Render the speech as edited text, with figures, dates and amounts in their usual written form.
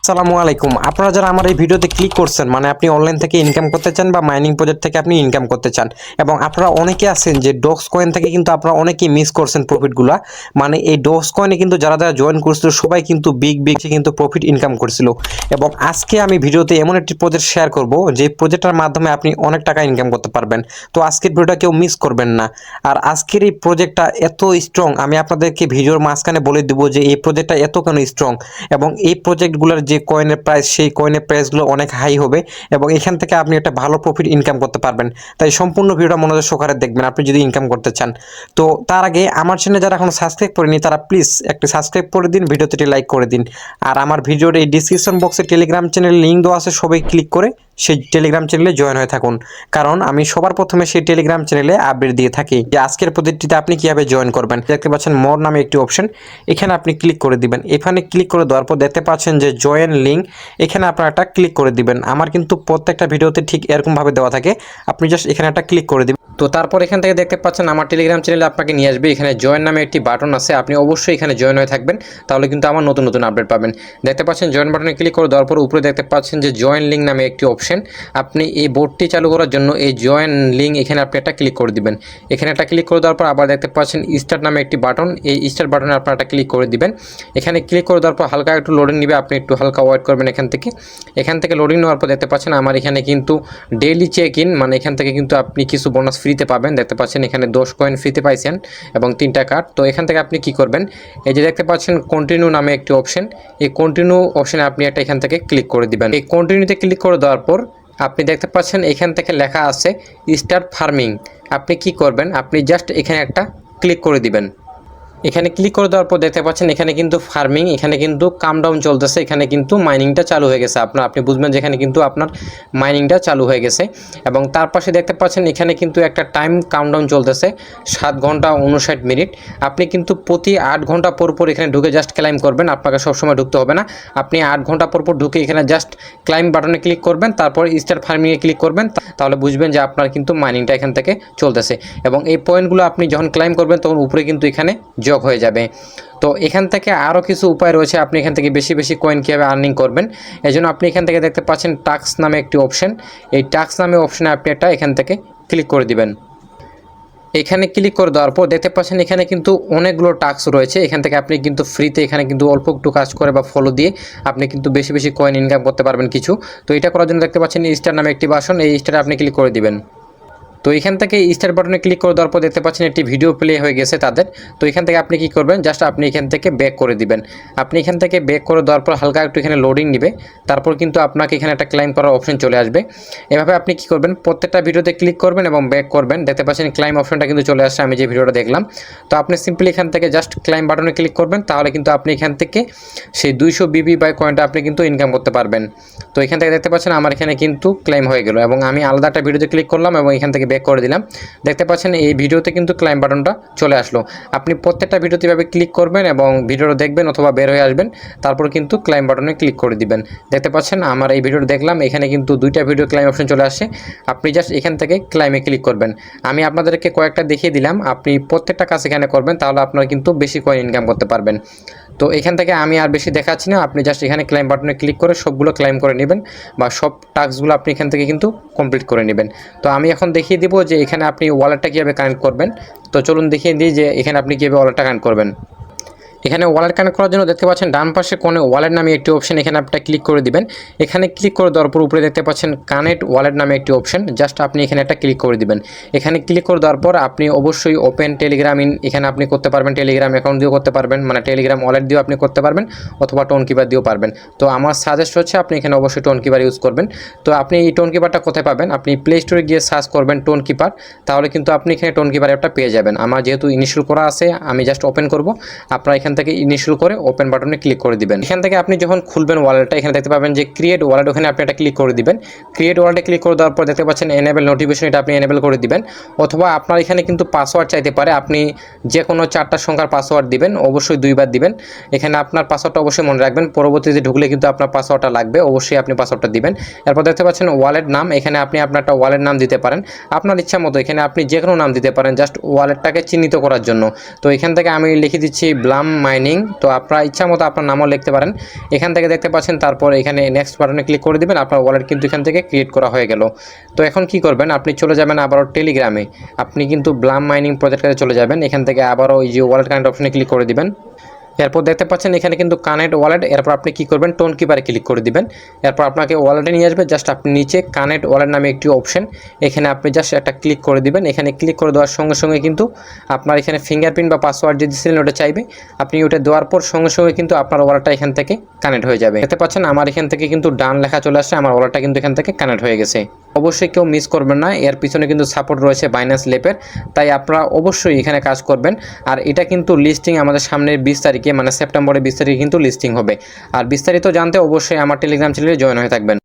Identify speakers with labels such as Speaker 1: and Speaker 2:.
Speaker 1: আসসালামু আলাইকুম। আপনারা যারা আমার এই ভিডিওতে ক্লিক করছেন মানে আপনি অনলাইন থেকে ইনকাম করতে চান বা মাইনিং প্রজেক্ট থেকে আপনি ইনকাম করতে চান এবং আপনারা অনেকে আছেন যে ডক্স কয়েন থেকে কিন্তু আপনারা অনেকেই মিস করছেন প্রফিটগুলা। মানে এই ডক্স কয়েনে কিন্তু যারা জয়েন করছিল সবাই কিন্তু বিগ কিন্তু প্রফিট ইনকাম করছিল এবং আজকে আমি ভিডিওতে এমন একটি প্রজেক্ট শেয়ার করব যে প্রজেক্টটার মাধ্যমে আপনি অনেক টাকা ইনকাম করতে পারবেন। তো আজকের ভিডিওটা কেউ মিস করবেন না। আর আজকের এই প্রজেক্টটা এত স্ট্রং, আমি আপনাদেরকে ভিডিওর মাঝখানে বলে দেবো যে এই প্রজেক্টটা এত কেন স্ট্রং এবং এই প্রজেক্টগুলোর যে কয়েনের প্রাইস সেই কয়েনের প্রাইসগুলো অনেক হাই হবে এবং এখান থেকে আপনি একটা ভালো প্রফিট ইনকাম করতে পারবেন। তাই সম্পূর্ণ ভিডিওটা মনোযোগ সহকারে দেখবেন আপনি যদি ইনকাম করতে চান। তো তার আগে আমার চ্যানেলে যারা এখন সাবস্ক্রাইব করেনি তারা প্লিজ একটা সাবস্ক্রাইব করে দিন, ভিডিওতে লাইক করে দিন। আর আমার ভিডিওর এই ডিসক্রিপশন বক্সে টেলিগ্রাম চ্যানেলের লিঙ্ক দেওয়া আছে, সবাই ক্লিক করে সেই টেলিগ্রাম চ্যানেলে জয়েন হয়ে থাকুন, কারণ আমি সবার প্রথমে সেই টেলিগ্রাম চ্যানেলে আপডেট দিয়ে থাকি যে আজকের প্রজেক্টটিতে আপনি কীভাবে জয়েন করবেন। দেখতে পাচ্ছেন মোর নামে একটি অপশন, এখানে আপনি ক্লিক করে দিবেন। এখানে ক্লিক করে দেওয়ার পর দেখতে পাচ্ছেন যে জয়েন লিঙ্ক, এখানে আপনারা একটা ক্লিক করে দিবেন। আমার কিন্তু প্রত্যেকটা ভিডিওতে ঠিক এরকমভাবে দেওয়া থাকে, আপনি জাস্ট এখানে একটা ক্লিক করে দিবেন। তো তারপর এখান থেকে দেখতে পাচ্ছেন আমার টেলিগ্রাম চ্যানেলে আপনাকে নিয়ে আসবে, এখানে জয়েন নামে একটি বাটন আছে, আপনি অবশ্যই এখানে জয়েন হয়ে থাকবেন, তাহলে কিন্তু আমার নতুন নতুন আপডেট পাবেন। দেখতে পাচ্ছেন জয়েন বাটনে ক্লিক করে দেওয়ার পর উপরে দেখতে পাচ্ছেন যে জয়েন লিঙ্ক নামে একটি অপশন, আপনি এই বোর্ডটি চালু করার জন্য এই জয়েন লিঙ্ক এখানে আপনি একটা ক্লিক করে দিবেন। এখানে একটা ক্লিক করে দেওয়ার পর আবার দেখতে পাচ্ছেন স্টার্ট নামে একটি বাটন, এই স্টার্ট বাটনে আপনারা একটা ক্লিক করে দিবেন। এখানে ক্লিক করে দেওয়ার পর হালকা একটু লোডিং নেবে, আপনি একটু হালকা ওয়েট করবেন। এখান থেকে লোডিং নেওয়ার পর দেখতে পাচ্ছেন আমার এখানে কিন্তু ডেইলি চেক ইন, মানে এখান থেকে কিন্তু আপনি কিছু বোনাস ফ্রিতে পাবেন। দেখতে পাচ্ছেন এখানে 10 কয়েন ফ্রিতে পাইছেন এবং 3টা কার্ড। তো এখান থেকে আপনি কি করবেন, এই যে দেখতে পাচ্ছেন কন্টিনিউ নামে একটি অপশন, এই কন্টিনিউ অপশনে আপনি একটা এখান থেকে ক্লিক করে দিবেন। এই কন্টিনিউতে ক্লিক করে দেওয়ার পর আপনি দেখতে পাচ্ছেন এখান থেকে লেখা আছে স্টার্ট ফার্মিং। আপনি কি করবেন, আপনি জাস্ট এখানে একটা ক্লিক করে দিবেন। এখানে ক্লিক করে দেওয়ার পর দেখতে পাচ্ছেন এখানে কিন্তু ফার্মিং, এখানে কিন্তু কামডাউন চলতেছে, এখানে কিন্তু মাইনিংটা চালু হয়ে গেছে। আপনি বুঝবেন যে এখানে কিন্তু আপনার মাইনিংটা চালু হয়ে গেছে এবং তার পাশে দেখতে পাচ্ছেন এখানে কিন্তু একটা টাইম কাউন্টডাউন চলতেছে 7 ঘন্টা 59 মিনিট। আপনি কিন্তু প্রতি 8 ঘন্টা পর পর এখানে ঢুকে জাস্ট ক্লাইম করবেন, আপনাকে সবসময় ঢুকতে হবে না। আপনি 8 ঘন্টা পর পর ঢুকে এখানে জাস্ট ক্লাইম বাটনে ক্লিক করবেন, তারপর স্টার্ট ফার্মিংয়ে ক্লিক করবেন, তাহলে বুঝবেন যে আপনার কিন্তু মাইনিংটা এখান থেকে চলতেছে এবং এই পয়েন্টগুলো আপনি যখন ক্লাইম করবেন তখন উপরে কিন্তু এখানে যোগ হয়ে যাবে। তো এখান থেকে আরও কিছু উপায় রয়েছে, আপনি এখান থেকে বেশি বেশি কয়েন কীভাবে আর্নিং করবেন। এই জন্য আপনি এখান থেকে দেখতে পাচ্ছেন টাস্ক নামে একটি অপশন, এই টাস্ক নামে অপশনে আপনি একটা এখান থেকে ক্লিক করে দিবেন। এখানে ক্লিক করে দেওয়ার পর দেখতে পাচ্ছেন এখানে কিন্তু অনেকগুলো টাস্ক রয়েছে, এখান থেকে আপনি কিন্তু ফ্রিতে এখানে কিন্তু অল্প একটু কাজ করে বা ফলো দিয়ে আপনি কিন্তু বেশি বেশি কয়েন ইনকাম করতে পারবেন কিছু। তো এটা করার জন্য দেখতে পাচ্ছেন স্টার নামে একটি বাটন, এই স্টারে আপনি ক্লিক করে দিবেন। তো এখান থেকে স্টার বাটনে ক্লিক করে দেওয়ার পর দেখতে পাচ্ছেন একটি ভিডিও প্লে হয়ে গেছে তাদের। তো এখান থেকে আপনি কি করবেন, জাস্ট আপনি এখান থেকে ব্যাক করে দিবেন। আপনি এখান থেকে ব্যাক করে দেওয়ার পর হালকা একটু এখানে লোডিং নেবে, তারপর কিন্তু আপনাকে এখানে একটা ক্লাইম করার অপশন চলে আসবে। এভাবে আপনি কি করবেন, প্রত্যেকটা ভিডিওতে ক্লিক করবেন এবং ব্যাক করবেন। দেখতে পাচ্ছেন ক্লাইম অপশনটা কিন্তু চলে আসছে আমি যে ভিডিওটা দেখলাম। তো আপনি সিম্পলি এখান থেকে জাস্ট ক্লাইম বাটনে ক্লিক করবেন, তাহলে কিন্তু আপনি এখান থেকে সেই 200 বিবি বাই কয়েনটা আপনি কিন্তু ইনকাম করতে পারবেন। তো এখান থেকে দেখতে পাচ্ছেন আমার এখানে কিন্তু ক্লাইম হয়ে গেল এবং আমি আলাদা একটা ভিডিওতে ক্লিক করলাম এবং এখান থেকে ব্যাক করে দিলাম। দেখতে পাচ্ছেন এই ভিডিওতে কিন্তু ক্লাইম বাটনটা চলে আসলো। আপনি প্রত্যেকটা ভিডিওতে এভাবে ক্লিক করবেন এবং ভিডিওটা দেখবেন অথবা বের হয়ে আসবেন, তারপর কিন্তু ক্লাইম বাটনে ক্লিক করে দিবেন। দেখতে পাচ্ছেন আমার এই ভিডিওটা দেখলাম, এখানে কিন্তু 2টা ভিডিও ক্লাইম অপশন চলে আসে। আপনি জাস্ট এখান থেকে ক্লাইমে ক্লিক করবেন। আমি আপনাদেরকে কয়েকটা দেখিয়ে দিলাম, আপনি প্রত্যেকটা কাজ এখানে করবেন, তাহলে আপনারা কিন্তু বেশি কয়েন ইনকাম করতে পারবেন। তো এখান থেকে আমি আর বেশি দেখাচ্ছি না, আপনি জাস্ট এখানে ক্লাইম বাটনে ক্লিক করে সবগুলো ক্লাইম করে নেবেন বা সব টাস্কগুলো আপনি এখান থেকে কিন্তু কমপ্লিট করে নেবেন। তো আমি এখন দেখিয়ে দিব যে এখানে আপনি ওয়ালেটটা কীভাবে কানেক্ট করবেন। তো চলুন দেখিয়ে দিই যে এখানে আপনি কীভাবে ওয়ালেটটা কানেক্ট করবেন। এখানে ওয়ালেট কানেক্ট করার জন্য দেখতে পাচ্ছেন ডান পাশে কোণে ওয়ালেট নামে একটি অপশন, এখানে আপনি ক্লিক করে দিবেন। এখানে ক্লিক করে দেওয়ার পর উপরে দেখতে পাচ্ছেন কানেক্ট ওয়ালেট নামে একটি অপশন, জাস্ট আপনি এখানে একটা ক্লিক করে দিবেন। এখানে ক্লিক করে দেওয়ার পর আপনি অবশ্যই ওপেন টেলিগ্রাম ইন এখানে আপনি করতে পারবেন, টেলিগ্রাম অ্যাকাউন্ট দিয়েও করতে পারবেন, মানে টেলিগ্রাম ওয়ালেট দিয়েও আপনি করতে পারবেন অথবা টোন কিপার দিয়েও পারবেন। তো আমার সাজেস্ট হচ্ছে আপনি এখানে অবশ্যই টোন কিপার ইউজ করবেন। তো আপনি এই টোন কিপারটা কোথায় পাবেন, আপনি প্লে স্টোরে গিয়ে সার্চ করবেন টোন কিপার, তাহলে কিন্তু আপনি এখানে টোন কিপার একটা পেয়ে যাবেন। আমার যেহেতু ইনিশিয়াল করা আছে আমি জাস্ট ওপেন করব, আপনারা এখান থেকে ইনিশিয়াল করে ওপেন বাটনে ক্লিক করে দিবেন। এখান থেকে আপনি যখন খুলবেন ওয়ালেটটা এখানে দেখতে পাবেন যে ক্রিয়েট ওয়ালেট, ওখানে আপনি একটা ক্লিক করে দিবেন। ক্রিয়েট ওয়ালেটে ক্লিক করে দেওয়ার পর দেখতে পাচ্ছেন এনেবল নোটিফিকেশন, এটা আপনি এনেবল করে দিবেন। অথবা আপনার এখানে কিন্তু পাসওয়ার্ড চাইতে পারে, আপনি যে কোনো 4টা সংখ্যার পাসওয়ার্ড দিবেন, অবশ্যই 2বার দিবেন। এখানে আপনার পাসওয়ার্ডটা অবশ্যই মনে রাখবেন, পরবর্তীতে ঢুকলে কিন্তু আপনার পাসওয়ার্ডটা লাগবে, অবশ্যই আপনি পাসওয়ার্ডটা দিবেন। এরপর দেখতে পাচ্ছেন ওয়ালেট নাম, এখানে আপনি আপনার একটা ওয়ালেট নাম দিতে পারেন আপনার ইচ্ছা মতো, এখানে আপনি যে কোনো নাম দিতে পারেন জাস্ট ওয়ালেটটাকে চিহ্নিত করার জন্য। তো এখান থেকে আমি লিখে দিচ্ছি ব্লাম মাইনিং। তো আপনার ইচ্ছা মতো আপনার নামও লিখতে পারেন, এখান থেকে দেখতে পাচ্ছেন। তারপর এখানে নেক্সট বাটনে ক্লিক করে দিবেন, আপনার ওয়ালেট কিন্তু এখান থেকে ক্রিয়েট করা হয়ে গেল। তো এখন কি করবেন, আপনি চলে যাবেন আবারও টেলিগ্রামে, আপনি কিন্তু ব্লাম মাইনিং প্রজেক্টে চলে যাবেন। এখান থেকে আবারও এই যে ওয়ালেট কানেক্ট অপশনে ক্লিক করে দিবেন। এরপর দেখতে পাচ্ছেন এখানে কিন্তু কানেক্ট ওয়ালেট। এরপর আপনি কি করবেন, টোন কিপারে ক্লিক করে দিবেন। এরপর আপনাকে ওয়ালেটে নিয়ে আসবে। জাস্ট আপনি নিচে কানেক্ট ওয়ালেট নামে একটি অপশন, এখানে আপনি জাস্ট একটা ক্লিক করে দিবেন। এখানে ক্লিক করে দেওয়ার সঙ্গে সঙ্গে কিন্তু আপনার এখানে ফিঙ্গারপ্রিন্ট বা পাসওয়ার্ড যে দিয়েছিলেন ওটা চাইবে, আপনি ওটা দেওয়ার পর সঙ্গে সঙ্গে কিন্তু আপনার ওয়ালেটটা এখান থেকে কানেক্ট হয়ে যাবে। দেখতে পাচ্ছেন আমার এখান থেকে কিন্তু ডান লেখা চলে আসছে, আমার ওয়ালেটটা কিন্তু এখান থেকে কানেক্ট হয়ে গেছে। অবশ্যই কেউ মিস করবেন না, এর পিছনে কিন্তু সাপোর্ট রয়েছে বাইন্যান্স ল্যাবের, তাই আপনারা অবশ্যই এখানে কাজ করবেন। আর এটা কিন্তু লিস্টিং আমাদের সামনের 20 তারিখে, মানে সেপ্টেম্বরের 20 তারিখে কিন্তু লিস্টিং হবে। আর বিস্তারিত জানতে অবশ্যই আমার টেলিগ্রাম চ্যানেলে জয়েন হয়ে থাকবেন।